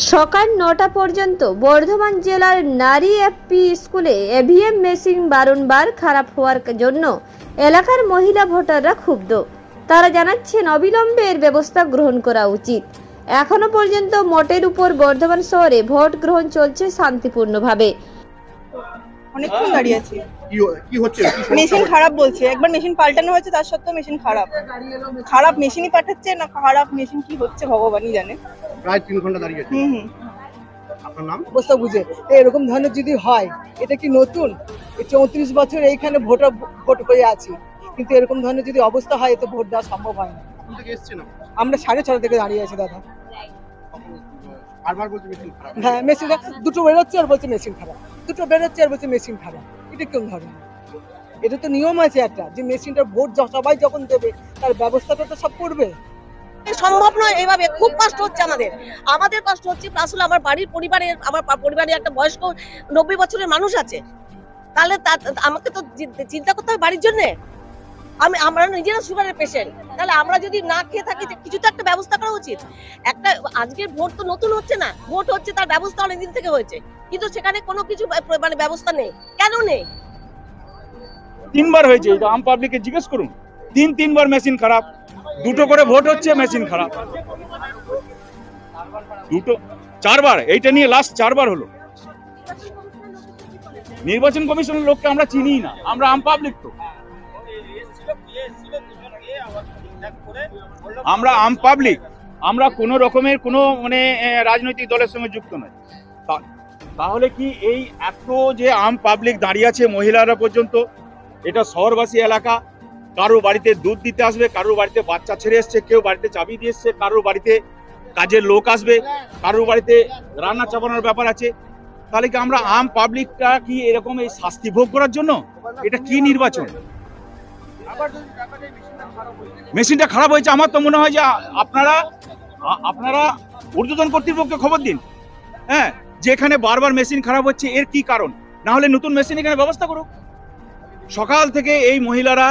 সকাল ৯টা পর্যন্ত বর্ধমান জেলার নারী এফপি স্কুলে ইভিএম মেশিন বারংবার খারাপ হওয়ার জন্য এলাকার মহিলা ভোটাররা ক্ষুব্ধ। তারা জানাচ্ছেন অবিলম্বে এর ব্যবস্থা গ্রহণ করা উচিত। এখনো পর্যন্ত মোটের উপর বর্ধমান শহরে ভোট গ্রহণ চলছে শান্তিপূর্ণভাবে। অনেকক্ষণ দাঁড়িয়ে আছি। কি হচ্ছে? মেশিন খারাপ বলছে, একবার মেশিন পাল্টানো হয়েছে, তার সত্ত্বেও মেশিন খারাপ মেশিনই পাঠাচ্ছে না, খারাপ মেশিন কি হচ্ছে ভগবানই জানে। প্রায় 3 ঘন্টা দাঁড়িয়ে আছি। আপনার নাম? অবস্থা বুঝে এরকম ধরনের যদি হয়, এটা কি নতুন? 34 বছর এইখানে ভোট হয়ে আছি, কিন্তু এরকম ধরনের যদি অবস্থা হয় তো ভোট দেওয়া সম্ভব হয় না। আমরা 6:30 থেকে দাঁড়িয়ে আছি দাদা। বারবার বলছে মেশিন খারাপ। হ্যাঁ, মেশিন দুটো বেরোচ্ছে আর বলছে মেশিন খারাপ, দুটো বেরোচ্ছে আর বলছে মেশিন খারাপ। এটা কোন ধরনের? এটা তো নিয়ম আছে একটা, যে মেশিনটা ভোট সবাই যখন দেবে তার ব্যবস্থাটা তো সব করবে। সম্ভব নয় এভাবে। খুব কষ্ট হচ্ছে আমাদের কষ্ট হচ্ছে। প্লাস হলো আমার পরিবারে একটা বয়স্ক 90 বছরের মানুষ আছে। তাহলে আমাকে তো চিন্তা করতে হবে বাড়ির জন্য। আমরা নিজেরা সুগারের পেশেন্ট, তাহলে আমরা যদি না খেয়ে থাকি, কিছু তো একটা ব্যবস্থা করা উচিত। একটা আজকের ভোট তো নতুন হচ্ছে না, ভোট হচ্ছে, তার ব্যবস্থা অনেকদিন থেকে হয়েছে, কিন্তু সেখানে কোনো কিছু ব্যবস্থা নেই। কেন নেই? 3 বার হয়েছে, এটা আম পাবলিককে জিজ্ঞেস করুন। 3 বার মেশিন খারাপ, দুটো করে ভোট হচ্ছে, মেশিন খারাপ। 4 বার, এইটা নিয়ে লাস্ট 4 বার হলো। নির্বাচন কমিশনের লোককে আমরা চিনি না, আমরা আম পাবলিক। তো আমরা আম পাবলিক, আমরা কোন রকমের কোনো রাজনৈতিক দলের সঙ্গে যুক্ত নয়। তাহলে কি এই এত যে আম পাবলিক দাঁড়িয়ে আছে, মহিলারা পর্যন্ত, এটা শহরবাসী এলাকা, কারো বাড়িতে দুধ দিতে আসবে, কারো বাড়িতে বাচ্চা ছেড়ে এসছে, কেউ বাড়িতে চাবি দিয়ে এসছে, কারো বাড়িতে কাজের লোক আসবে, কারো বাড়িতে রান্না চাপানোর ব্যাপার আছে। তাহলে কি আমরা আম পাবলিকটা কি এরকম এই শাস্তি ভোগ করার জন্য? এটা কি নির্বাচন? মেশিনটা খারাপ হয়েছে, আমার তো মনে হয় যে আপনারা ঊর্ধ্বতন কর্তৃপক্ষকে খবর দিন, হ্যাঁ, যে এখানে বারবার মেশিন খারাপ হচ্ছে, এর কি কারণ। না হলে নতুন মেশিন এখানে ব্যবস্থা করুক। সকাল থেকে এই মহিলারা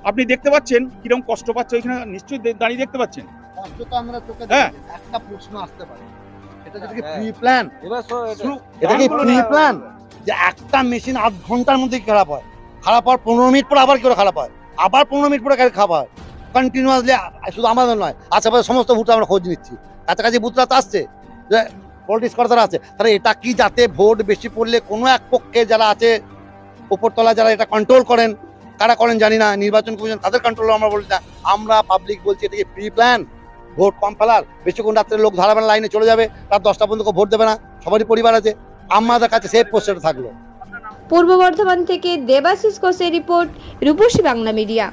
আপনি দেখতে পাচ্ছেন কিরকম কষ্ট পাচ্ছে, ওইখানে নিশ্চয়ই দাঁড়িয়ে দেখতে পাচ্ছেন। কষ্ট তো আমরা চোখে দেখি। একটা প্রশ্ন আসতে পারে, এটা যদি প্রি প্ল্যান, এটা কি প্রি প্ল্যান যে একটা মেশিন 8 ঘন্টার মধ্যে খারাপ হয়, খারাপ হওয়ার 15 মিনিট পরে আবার কেউ খারাপ হয়, আবার 15 মিনিট পরে খারাপ হয়, কন্টিনিউয়াসলি। শুধু আমাদের নয়, আশেপাশে সমস্ত বুথে আমরা খোঁজ নিচ্ছি, কাছাকাছি বুথরা তো আসছে, যে পলিটিক্স কর্তারা আছে। তাহলে এটা কি যাতে ভোট বেশি পড়লে কোনো এক পক্ষে যারা আছে, উপরতলা যারা এটা কন্ট্রোল করেন, কারা করেন জানি না, নির্বাচন কমিশন তাদের কন্ট্রোল আমরা বলছি না। আমরা পাবলিক বলছি এটা কি প্রি প্ল্যান? ভোট কম ফেলার, বেশিক্ষণ রাত্রে লোক ধারাবেন লাইনে চলে যাবে, রাত 10টা পর্যন্ত ভোট দেবে না, সবারই পরিবার আছে। আমাদের কাছে সেফ পোস্টেড থাকলো। পূর্ব বর্ধমান থেকে দেবাশিস ঘোষের রিপোর্ট, রূপসী বাংলা মিডিয়া।